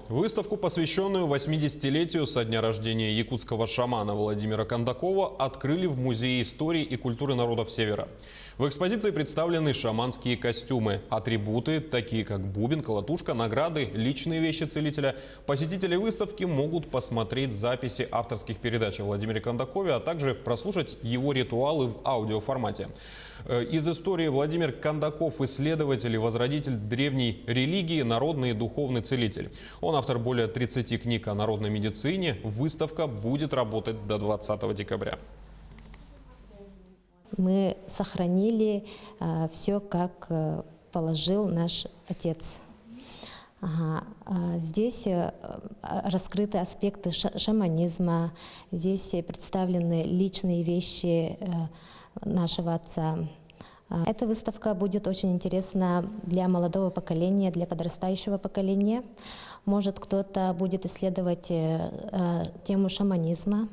Выставку, посвященную 80-летию со дня рождения якутского шамана Владимира Кондакова, открыли в Музее истории и культуры народов Севера. В экспозиции представлены шаманские костюмы, атрибуты, такие как бубен, колотушка, награды, личные вещи целителя. Посетители выставки могут посмотреть записи авторских передач о Владимире Кондакове, а также прослушать его ритуалы в аудиоформате. Из истории: Владимир Кондаков – исследователь и возродитель древней религии, народный и духовный целитель. Он автор более 30 книг о народной медицине. Выставка будет работать до 20 декабря. Мы сохранили все, как положил наш отец. Здесь раскрыты аспекты шаманизма, здесь представлены личные вещи нашего отца. Эта выставка будет очень интересна для молодого поколения, для подрастающего поколения. Может, кто-то будет исследовать тему шаманизма.